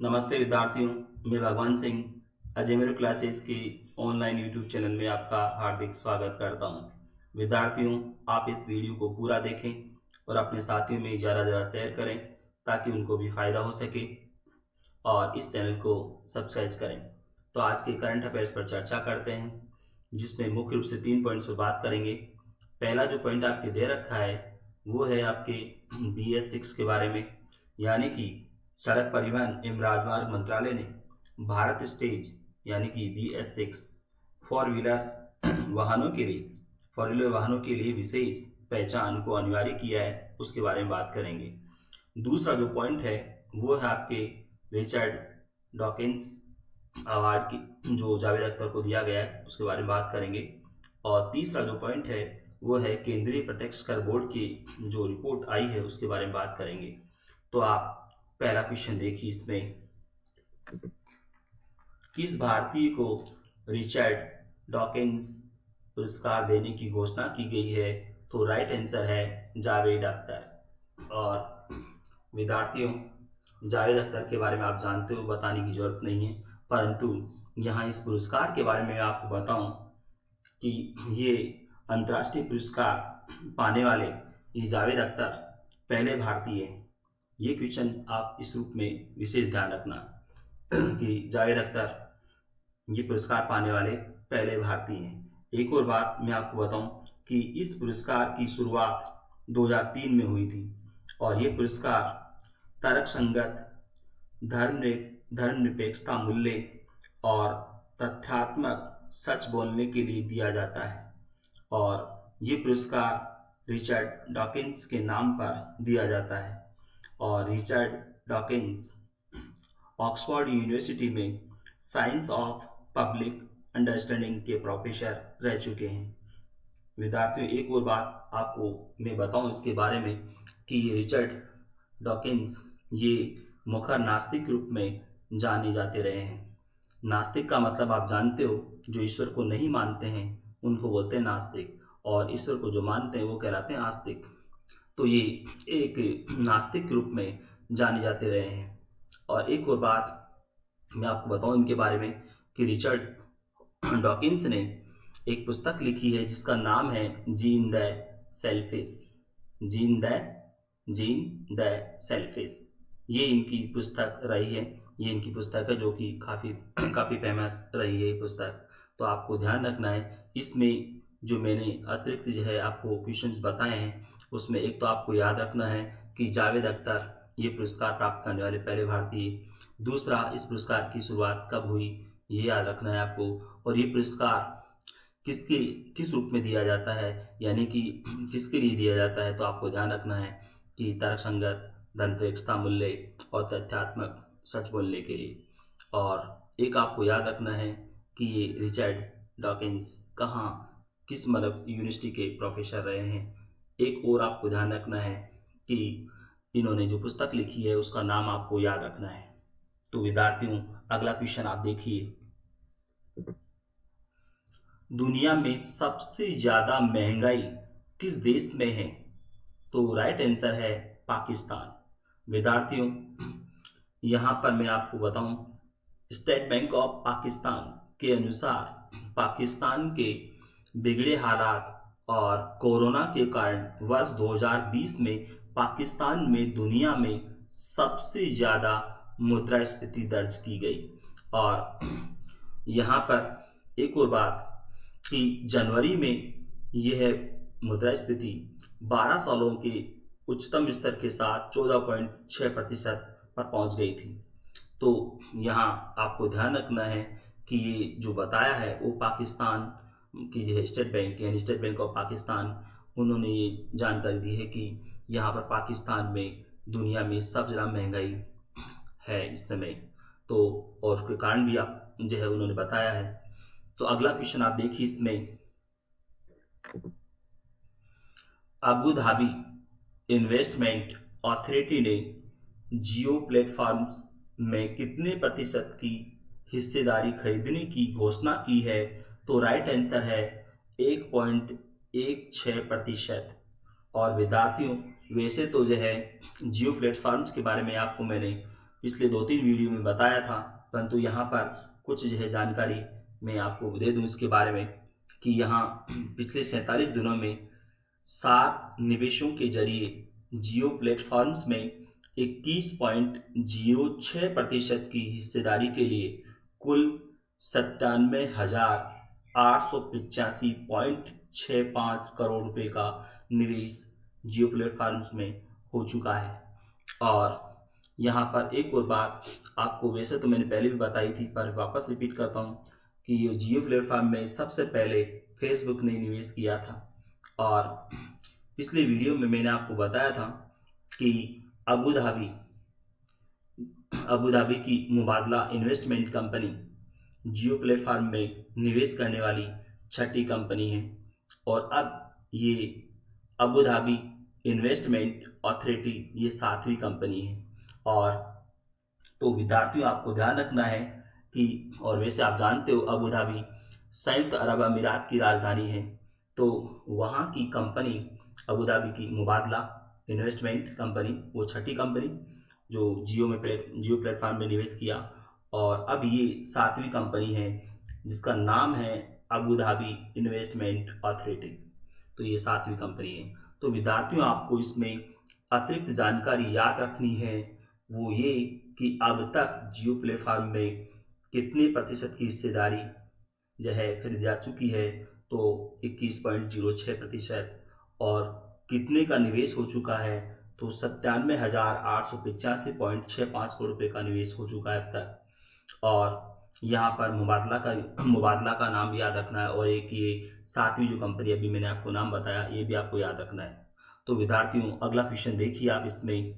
नमस्ते विद्यार्थियों, मैं भगवान सिंह अजय मेरू क्लासेस की ऑनलाइन यूट्यूब चैनल में आपका हार्दिक स्वागत करता हूं। विद्यार्थियों, आप इस वीडियो को पूरा देखें और अपने साथियों में ज़्यादा शेयर करें ताकि उनको भी फायदा हो सके और इस चैनल को सब्सक्राइब करें। तो आज के करंट अफेयर्स पर चर्चा करते हैं, जिसमें मुख्य रूप से 3 पॉइंट्स पर बात करेंगे। पहला जो पॉइंट आपके दे रखा है वो है आपके BS6 के बारे में, यानी कि सड़क परिवहन एवं राजमार्ग मंत्रालय ने भारत स्टेज यानी कि BS6 फोर व्हीलर्स वाहनों के लिए विशेष पहचान को अनिवार्य किया है, उसके बारे में बात करेंगे। दूसरा जो पॉइंट है वो है आपके रिचर्ड डॉकिंस अवार्ड की जो जावेद अख्तर को दिया गया है, उसके बारे में बात करेंगे। और तीसरा जो पॉइंट है वो है केंद्रीय प्रत्यक्ष कर बोर्ड की जो रिपोर्ट आई है उसके बारे में बात करेंगे। तो आप पहला क्वेश्चन देखिए, इसमें किस भारतीय को रिचर्ड डॉकिंस पुरस्कार देने की घोषणा की गई है? तो राइट आंसर है जावेद अख्तर। और विद्यार्थियों, जावेद अख्तर के बारे में आप जानते हो, बताने की जरूरत नहीं है, परंतु यहाँ इस पुरस्कार के बारे में आपको बताऊं कि ये अंतर्राष्ट्रीय पुरस्कार पाने वाले ये जावेद अख्तर पहले भारतीय हैं। ये क्वेश्चन आप इस रूप में विशेष ध्यान रखना कि जावेद अख्तर ये पुरस्कार पाने वाले पहले भारतीय हैं। एक और बात मैं आपको बताऊं कि इस पुरस्कार की शुरुआत 2003 में हुई थी और ये पुरस्कार तर्कसंगत धर्मनिरपेक्षता मूल्य और तथ्यात्मक सच बोलने के लिए दिया जाता है। और ये पुरस्कार रिचर्ड डॉकिंस के नाम पर दिया जाता है। और रिचर्ड डॉकिंस ऑक्सफोर्ड यूनिवर्सिटी में साइंस ऑफ पब्लिक अंडरस्टैंडिंग के प्रोफेसर रह चुके हैं। विद्यार्थियों, एक और बात आपको मैं बताऊं इसके बारे में कि ये रिचर्ड डॉकिंस ये मुखर नास्तिक रूप में जाने जाते रहे हैं। नास्तिक का मतलब आप जानते हो, जो ईश्वर को नहीं मानते हैं उनको बोलते हैं नास्तिक, और ईश्वर को जो मानते हैं वो कहलाते हैं आस्तिक। तो ये एक नास्तिक रूप में जाने जाते रहे हैं। और एक और बात मैं आपको बताऊं इनके बारे में कि रिचर्ड डॉकिंस ने एक पुस्तक लिखी है जिसका नाम है gene the selfish. Gene the selfish, ये इनकी पुस्तक रही है। ये इनकी पुस्तक है जो कि काफ़ी फेमस रही है ये पुस्तक। तो आपको ध्यान रखना है, इसमें जो मैंने अतिरिक्त जो है आपको क्वेश्चंस बताए हैं उसमें एक तो आपको याद रखना है कि जावेद अख्तर ये पुरस्कार प्राप्त करने वाले पहले भारतीय। दूसरा, इस पुरस्कार की शुरुआत कब हुई ये याद रखना है आपको। और ये पुरस्कार किस रूप में दिया जाता है, यानी कि किसके लिए दिया जाता है, तो आपको ध्यान रखना है कि तर्कसंगत धर्मनिरपेक्षता मूल्य और तथ्यात्मक सच बोलने के लिए। और एक आपको याद रखना है कि ये रिचर्ड डॉकिंस किस यूनिवर्सिटी के प्रोफेसर रहे हैं। एक और आपको ध्यान रखना है कि इन्होंने जो पुस्तक लिखी है उसका नाम आपको याद रखना है। तो विद्यार्थियों, अगला क्वेश्चन आप देखिए, दुनिया में सबसे ज्यादा महंगाई किस देश में है? तो राइट आंसर है पाकिस्तान। विद्यार्थियों, यहाँ पर मैं आपको बताऊं, स्टेट बैंक ऑफ पाकिस्तान के अनुसार पाकिस्तान के बिगड़े हालात और कोरोना के कारण वर्ष 2020 में पाकिस्तान में दुनिया में सबसे ज़्यादा मुद्रास्फीति दर्ज की गई। और यहाँ पर एक और बात कि जनवरी में यह मुद्रास्फीति 12 सालों के उच्चतम स्तर के साथ 14.6% पर पहुंच गई थी। तो यहाँ आपको ध्यान रखना है कि ये जो बताया है वो पाकिस्तान की जो है स्टेट बैंक यानी स्टेट बैंक ऑफ पाकिस्तान, उन्होंने ये जानकारी दी है कि यहाँ पर पाकिस्तान में दुनिया में सबसे ज़्यादा महंगाई है इस समय। तो और उसके कारण भी आप जो है उन्होंने बताया है। तो अगला क्वेश्चन आप देखिए, इसमें अबू धाबी इन्वेस्टमेंट अथॉरिटी ने जियो प्लेटफॉर्म्स में कितने प्रतिशत की हिस्सेदारी खरीदने की घोषणा की है? तो राइट आंसर है 1.16%। और विद्यार्थियों, वैसे तो जो है जियो प्लेटफॉर्म्स के बारे में आपको मैंने पिछले 2-3 वीडियो में बताया था, परंतु यहाँ पर कुछ जो है जानकारी मैं आपको दे दूं इसके बारे में कि यहाँ पिछले 47 दिनों में 7 निवेशों के जरिए जियो प्लेटफॉर्म्स में 21.06% की हिस्सेदारी के लिए कुल 97,885.65 करोड़ रुपए का निवेश जियो प्लेटफॉर्म्स में हो चुका है। और यहाँ पर एक और बात आपको वैसे तो मैंने पहले भी बताई थी, पर वापस रिपीट करता हूँ कि ये जियो प्लेटफॉर्म में सबसे पहले फेसबुक ने निवेश किया था। और पिछले वीडियो में मैंने आपको बताया था कि अबू धाबी की मुबादला इन्वेस्टमेंट कंपनी जियो प्लेटफॉर्म में निवेश करने वाली छठी कंपनी है, और अब ये अबू धाबी इन्वेस्टमेंट अथॉरिटी ये 7वीं कंपनी है। और तो विद्यार्थियों आपको ध्यान रखना है कि, और वैसे आप जानते हो अबू धाबी संयुक्त अरब अमीरात की राजधानी है, तो वहाँ की कंपनी अबू धाबी की मुबादला इन्वेस्टमेंट कंपनी वो छठी कंपनी जो जियो प्लेटफॉर्म में निवेश किया, और अब ये 7वीं कंपनी है जिसका नाम है अबू धाबी इन्वेस्टमेंट अथॉरिटी। तो ये 7वीं कंपनी है। तो विद्यार्थियों आपको इसमें अतिरिक्त जानकारी याद रखनी है, वो ये कि अब तक जियो प्लेटफॉर्म में कितने प्रतिशत की हिस्सेदारी जो है खरीदी जा चुकी है, तो 21.06%, और कितने का निवेश हो चुका है, तो 97,885.65 करोड़ रुपए का निवेश हो चुका है अब तक। और यहाँ पर मुबादला का नाम भी याद रखना है, और एक ये 7वीं जो कंपनी अभी मैंने आपको नाम बताया ये भी आपको याद रखना है। तो विद्यार्थियों अगला क्वेश्चन देखिए आप इसमें,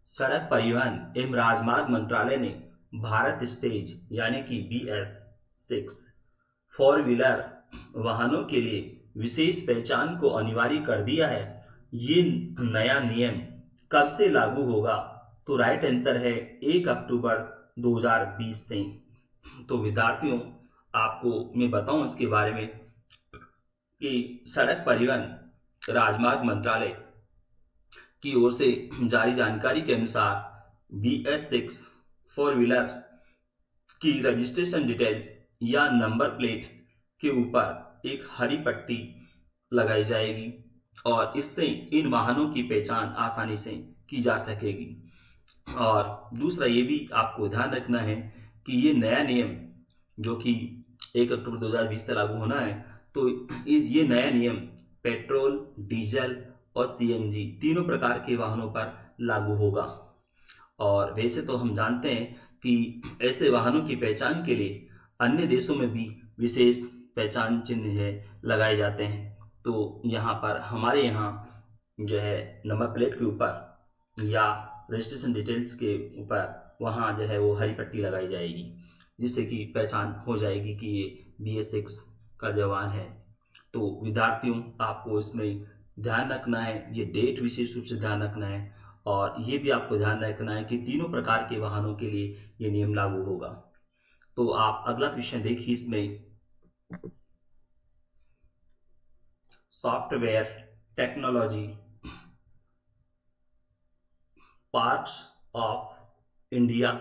सड़क परिवहन एवं राजमार्ग मंत्रालय ने भारत स्टेज यानी कि BS6 4 व्हीलर वाहनों के लिए विशेष पहचान को अनिवार्य कर दिया है। ये नया नियम कब से लागू होगा? तो राइट आंसर है 1 अक्टूबर 2020 से। तो विद्यार्थियों आपको मैं बताऊं इसके बारे में कि सड़क परिवहन राजमार्ग मंत्रालय की ओर से जारी जानकारी के अनुसार BS6 4 व्हीलर की रजिस्ट्रेशन डिटेल्स या नंबर प्लेट के ऊपर एक हरी पट्टी लगाई जाएगी, और इससे इन वाहनों की पहचान आसानी से की जा सकेगी। और दूसरा ये भी आपको ध्यान रखना है कि ये नया नियम जो कि 1 अक्टूबर 2020 से लागू होना है, तो ये नया नियम पेट्रोल, डीजल और CNG तीनों प्रकार के वाहनों पर लागू होगा। और वैसे तो हम जानते हैं कि ऐसे वाहनों की पहचान के लिए अन्य देशों में भी विशेष पहचान चिन्ह है लगाए जाते हैं। तो यहाँ पर हमारे यहाँ जो है नंबर प्लेट के ऊपर या रजिस्ट्रेशन डिटेल्स के ऊपर वहाँ जो है वो हरी पट्टी लगाई जाएगी, जिससे कि पहचान हो जाएगी कि ये BS6 का जवान है। तो विद्यार्थियों आपको इसमें ध्यान रखना है, ये डेट विशेष रूप से ध्यान रखना है, और ये भी आपको ध्यान रखना है कि तीनों प्रकार के वाहनों के लिए ये नियम लागू होगा। तो आप अगला क्वेश्चन देखिए इसमें, software technology parks of India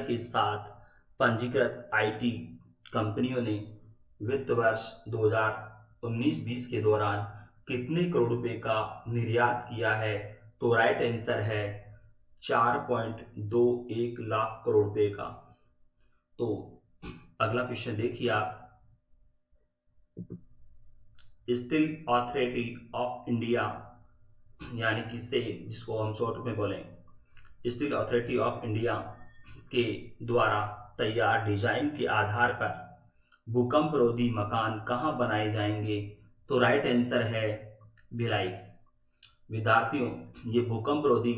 के साथ पंजीकृत IT कंपनियों ने वित्त वर्ष 2019-20 के दौरान कितने करोड़ रुपए का निर्यात किया है? तो राइट आंसर है 4.21 लाख करोड़ रुपए का। तो अगला क्वेश्चन देखिए आप, स्टील अथॉरिटी ऑफ इंडिया यानी कि से जिसको हम शॉर्ट में बोलें, स्टील अथॉरिटी ऑफ इंडिया के द्वारा तैयार डिजाइन के आधार पर भूकंप रोधी मकान कहाँ बनाए जाएंगे? तो राइट आंसर है भिलाई। विद्यार्थियों ये भूकंप रोधी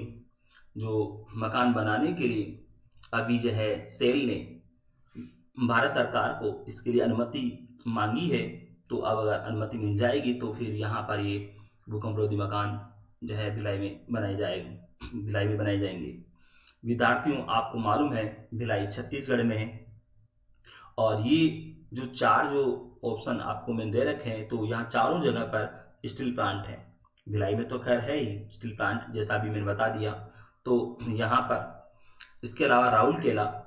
जो मकान बनाने के लिए अभी जो है सेल ने भारत सरकार को इसके लिए अनुमति मांगी है, तो अब अगर अनुमति मिल जाएगी तो फिर यहाँ पर ये भूकंप रोधी मकान जो है भिलाई में बनाए जाएंगे। विद्यार्थियों आपको मालूम है भिलाई छत्तीसगढ़ में है, और ये जो 4 जो ऑप्शन आपको मैंने दे रखे हैं, तो यहाँ चारों जगह पर स्टील प्लांट है। भिलाई में तो खैर है ही स्टील प्लांट, जैसा अभी मैंने बता दिया। तो यहाँ पर इसके अलावा राउरकेला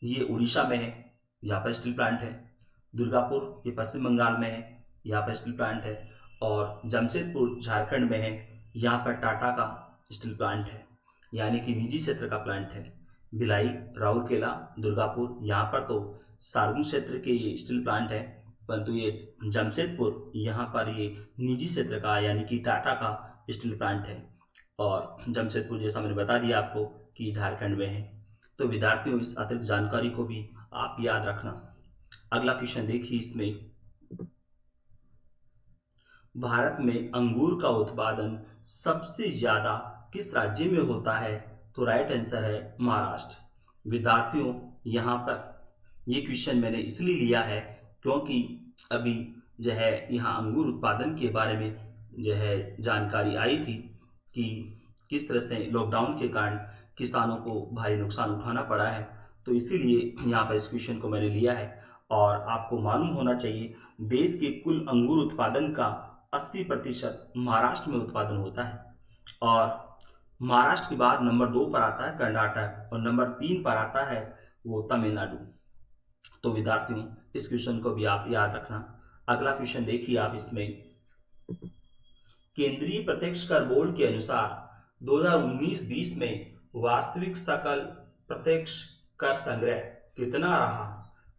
ये उड़ीसा में है, यहाँ पर स्टील प्लांट है। दुर्गापुर ये पश्चिम बंगाल में है, यहाँ पर स्टील प्लांट है। और जमशेदपुर झारखंड में है, यहाँ पर टाटा का स्टील प्लांट है, यानी कि निजी क्षेत्र का प्लांट है। भिलाई, राउरकेला, दुर्गापुर, यहाँ पर तो सार्वजनिक क्षेत्र के ये स्टील प्लांट है, परंतु ये जमशेदपुर यहाँ पर ये निजी क्षेत्र का यानी कि टाटा का स्टील प्लांट है। और जमशेदपुर जैसा मैंने बता दिया आपको कि झारखंड में है। तो विद्यार्थियों इस अतिरिक्त जानकारी को भी आप याद रखना। अगला क्वेश्चन देखिए, इसमें भारत में अंगूर का उत्पादन सबसे ज्यादा किस राज्य में होता है? तो राइट आंसर है महाराष्ट्र। विद्यार्थियों यहाँ पर ये क्वेश्चन मैंने इसलिए लिया है क्योंकि अभी जो है यहाँ अंगूर उत्पादन के बारे में जो है जानकारी आई थी कि किस तरह से लॉकडाउन के कारण किसानों को भारी नुकसान उठाना पड़ा है। तो इसीलिए यहाँ पर इस क्वेश्चन को मैंने लिया है। और आपको मालूम होना चाहिए देश के कुल अंगूर उत्पादन का 80% महाराष्ट्र में उत्पादन होता है। और महाराष्ट्र के बाद नंबर 2 पर आता है कर्नाटक और नंबर 3 पर आता है वो तमिलनाडु। तो विद्यार्थियों इस क्वेश्चन को भी आप याद रखना। अगला क्वेश्चन देखिए आप, इसमें केंद्रीय प्रत्यक्ष कर बोर्ड के अनुसार 2019-20 में वास्तविक सकल प्रत्यक्ष कर संग्रह कितना रहा?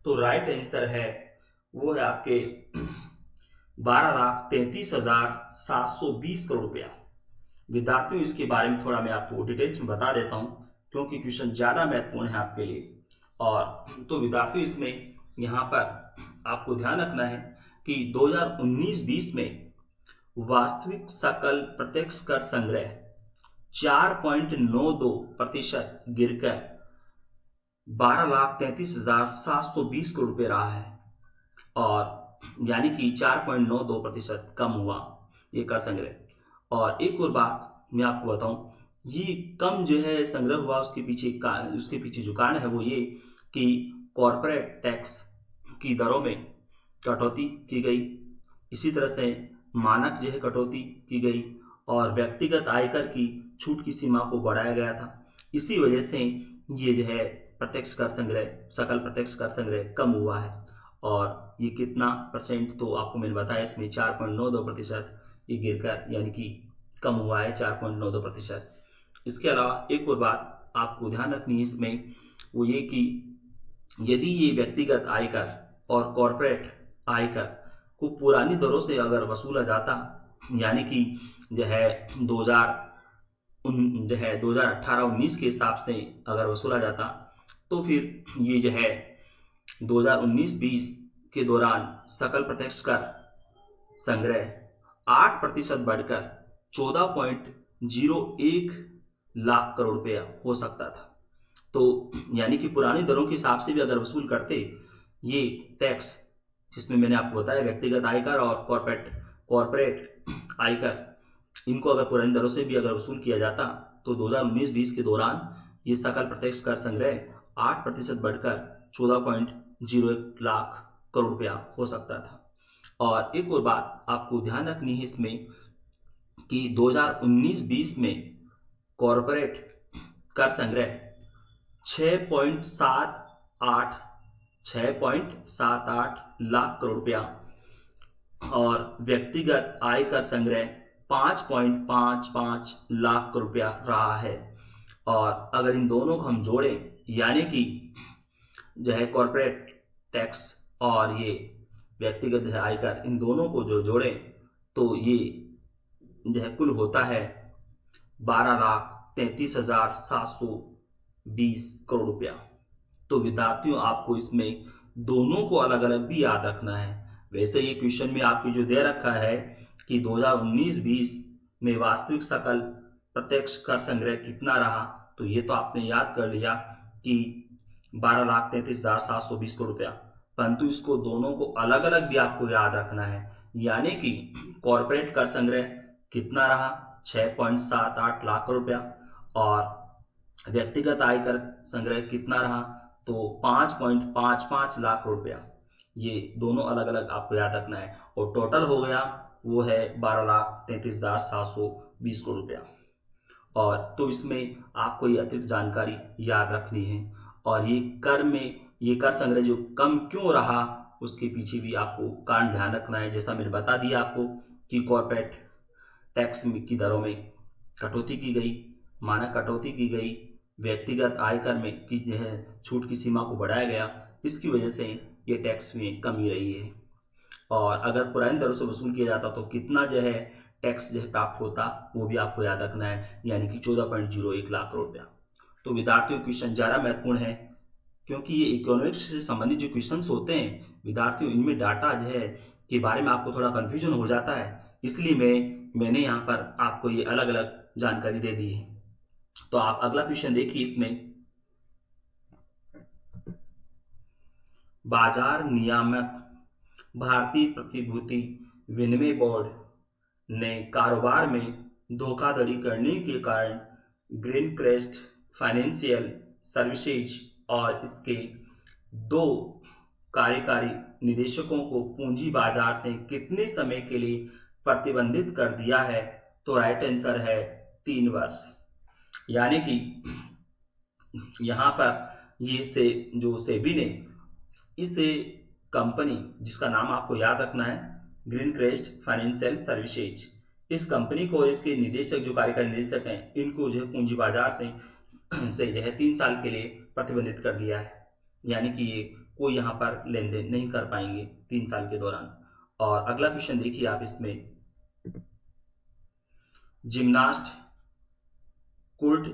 तो राइट आंसर है वो है आपके 12,33,720 करोड़ रुपया। विद्यार्थियों इसके बारे में थोड़ा मैं आपको डिटेल्स में बता देता हूं क्योंकि क्वेश्चन ज्यादा महत्वपूर्ण है आपके लिए। और तो विद्यार्थियों इसमें यहाँ पर आपको ध्यान रखना है कि 2019-20 में वास्तविक सकल प्रत्यक्ष कर संग्रह 4.92% गिरकर 12,33,720 करोड़ रुपए रहा है। और यानी कि 4.92% कम हुआ ये कर संग्रह। और एक और बात मैं आपको बताऊं, ये कम जो है संग्रह हुआ उसके पीछे जो कारण है वो ये कि कॉर्पोरेट टैक्स की दरों में कटौती की गई, इसी तरह से मानक जो है कटौती की गई और व्यक्तिगत आयकर की छूट की सीमा को बढ़ाया गया था। इसी वजह से ये जो है प्रत्यक्ष कर संग्रह सकल प्रत्यक्ष कर संग्रह कम हुआ है। और ये कितना परसेंट तो आपको मैंने बताया, इसमें 4.92% ये गिरकर यानी कि कम हुआ है 4.92%। इसके अलावा एक और बात आपको ध्यान रखनी है इसमें वो ये कि यदि ये व्यक्तिगत आयकर और कॉर्पोरेट आयकर को पुरानी दरों से अगर वसूला जाता यानी कि जो है 2018-19 के हिसाब से अगर वसूला जाता तो फिर ये जो है 2019-20 के दौरान सकल प्रत्यक्ष कर संग्रह 8% बढ़कर 14.01 लाख करोड़ रुपया हो सकता था। तो यानी कि पुरानी दरों के हिसाब से भी अगर वसूल करते ये टैक्स, जिसमें मैंने आपको बताया व्यक्तिगत आयकर और कॉर्पोरेट आयकर, इनको अगर पुरानी दरों से भी अगर वसूल किया जाता तो 2019-20 के दौरान ये सकल प्रत्यक्ष कर संग्रह 8% बढ़कर 14.01 लाख करोड़ रुपया हो सकता था। और एक और बात आपको ध्यान रखनी है इसमें कि 2019-20 में कॉर्पोरेट कर संग्रह 6.78 लाख करोड़ रुपया और व्यक्तिगत आयकर संग्रह 5.55 लाख करोड़ रुपया रहा है। और अगर इन दोनों को हम जोड़ें यानी कि जो है कॉर्पोरेट टैक्स और ये व्यक्तिगत जो है आयकर, इन दोनों को जो जोड़ें तो ये जो है कुल होता है 12,33,720 करोड़ रुपया। तो विद्यार्थियों आपको इसमें दोनों को अलग अलग भी याद रखना है। वैसे ये क्वेश्चन में आपकी जो दे रखा है कि 2019-20 में वास्तविक सकल प्रत्यक्ष कर संग्रह कितना रहा, तो ये तो आपने याद कर लिया कि 12,33,720 करोड़ रुपया, परंतु इसको दोनों को अलग अलग भी आपको याद रखना है। यानी कि कॉर्पोरेट कर संग्रह कितना रहा 6.78 लाख करोड़ रुपया और व्यक्तिगत आयकर संग्रह कितना रहा तो 5.55 लाख करोड़ रुपया। ये दोनों अलग अलग आपको याद रखना है और टोटल हो गया वो है 12,33,720 करोड़ रुपया। और तो इसमें आपको ये अतिरिक्त जानकारी याद रखनी है। और ये कर संग्रह जो कम क्यों रहा उसके पीछे भी आपको कारण ध्यान रखना है। जैसा मैंने बता दिया आपको कि कॉर्पोरेट टैक्स की दरों में कटौती की गई, मानक कटौती की गई, व्यक्तिगत आयकर में की जो है छूट की सीमा को बढ़ाया गया, इसकी वजह से ये टैक्स में कमी रही है। और अगर पुरानी दरों से वसूल किया जाता तो कितना जो है टैक्स जो है प्राप्त होता, वो भी आपको याद रखना है, यानी कि 14.01 लाख करोड़ रुपया। तो विद्यार्थियों क्वेश्चन ज़्यादा महत्वपूर्ण है क्योंकि ये इकोनॉमिक्स से संबंधित जो क्वेश्चंस होते हैं विद्यार्थियों, इनमें डाटा जो है के बारे में आपको थोड़ा कन्फ्यूजन हो जाता है, इसलिए मैंने यहाँ पर आपको ये अलग अलग जानकारी दे दी है। तो आप अगला क्वेश्चन देखिए। इसमें बाजार नियामक भारतीय प्रतिभूति विनिमय बोर्ड ने कारोबार में धोखाधड़ी करने के कारण ग्रीन क्रेस्ट फाइनेंशियल सर्विसेज और इसके 2 कार्यकारी निदेशकों को पूंजी बाजार से कितने समय के लिए प्रतिबंधित कर दिया है? तो राइट आंसर है 3 वर्ष। यानी कि यहाँ पर जो सेबी ने इस कंपनी जिसका नाम आपको याद रखना है ग्रीन क्रेस्ट फाइनेंशियल सर्विसेज, इस कंपनी को और इसके निदेशक जो कार्यकारी निदेशक हैं इनको जो है पूंजी बाजार से जो है 3 साल के लिए प्रतिबंधित कर दिया है। यानी कि ये कोई यहाँ पर लेन देन नहीं कर पाएंगे 3 साल के दौरान। और अगला क्वेश्चन देखिए आप। इसमें जिम्नास्ट कुर्ट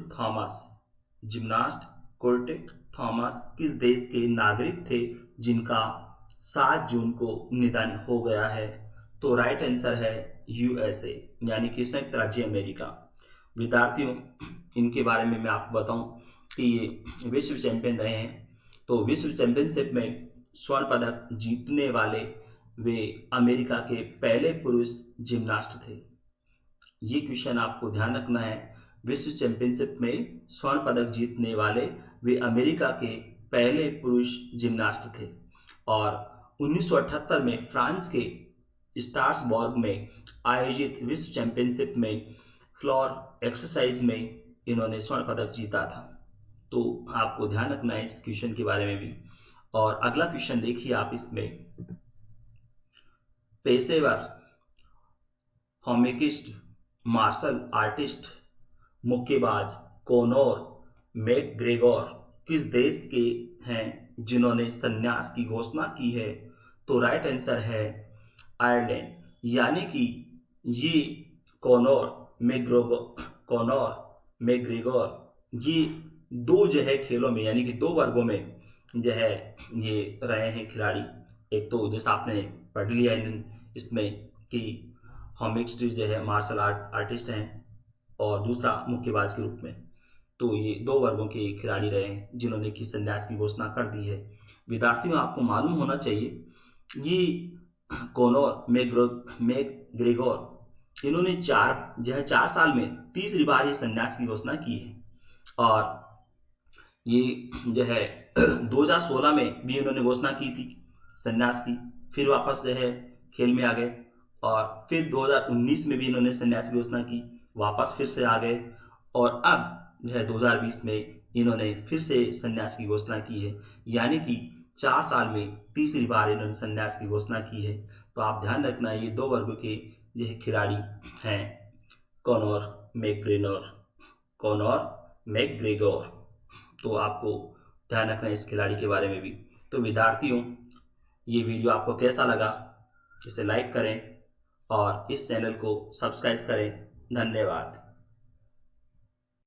थॉमस किस देश के नागरिक थे जिनका 7 जून को निधन हो गया है? तो राइट आंसर है यूएसए, यानी कि संयुक्त राज्य अमेरिका। विद्यार्थियों इनके बारे में मैं आपको बताऊं कि ये विश्व चैंपियन रहे हैं। तो विश्व चैंपियनशिप में स्वर्ण पदक जीतने वाले वे अमेरिका के पहले पुरुष जिम्नास्ट थे। ये क्वेश्चन आपको ध्यान रखना है। विश्व चैंपियनशिप में स्वर्ण पदक जीतने वाले वे अमेरिका के पहले पुरुष जिम्नास्ट थे। और 1978 में फ्रांस के स्ट्रासबर्ग में आयोजित विश्व चैंपियनशिप में फ्लोर एक्सरसाइज में इन्होंने स्वर्ण पदक जीता था। तो आपको ध्यान रखना है इस क्वेश्चन के बारे में भी। और अगला क्वेश्चन देखिए आप। इसमें पेशेवर हॉकिस्ट, मार्शल आर्टिस्ट, मुक्केबाज कोनोर मैकग्रेगोर किस देश के हैं जिन्होंने संन्यास की घोषणा की है? तो राइट आंसर है आयरलैंड। यानी कि ये कोनोर मैकग्रेगोर ये 2 जो है खेलों में, यानी कि 2 वर्गों में जो है ये रहे हैं खिलाड़ी। एक तो जैसा आपने पढ़ लिया इसमें कि हॉकिस्ट जो है मार्शल आर्टिस्ट हैं और दूसरा मुक्केबाज के रूप में। तो ये 2 वर्गों के खिलाड़ी रहे हैं जिन्होंने कि संन्यास की घोषणा कर दी है। विद्यार्थियों आपको मालूम होना चाहिए ये कोनोर मैकग्रेगोर इन्होंने 4 साल में 30 बार ये संन्यास की घोषणा की है। और ये जो है 2016 में भी इन्होंने घोषणा की थी संन्यास की, फिर वापस जो है खेल में आ गए। और फिर 2019 में भी इन्होंने संन्यास की घोषणा की, वापस फिर से आ गए। और अब जो है 2020 में इन्होंने फिर से संन्यास की घोषणा की है। यानी कि 4 साल में 30 बार इन्होंने संन्यास की घोषणा की है। तो आप ध्यान रखना ये 2 वर्गों के जो है खिलाड़ी हैं कोनोर मैकग्रेगोर। तो आपको ध्यान रखना है इस खिलाड़ी के बारे में भी। तो विद्यार्थियों ये वीडियो आपको कैसा लगा इसे लाइक करें और इस चैनल को सब्सक्राइब करें। धन्यवाद।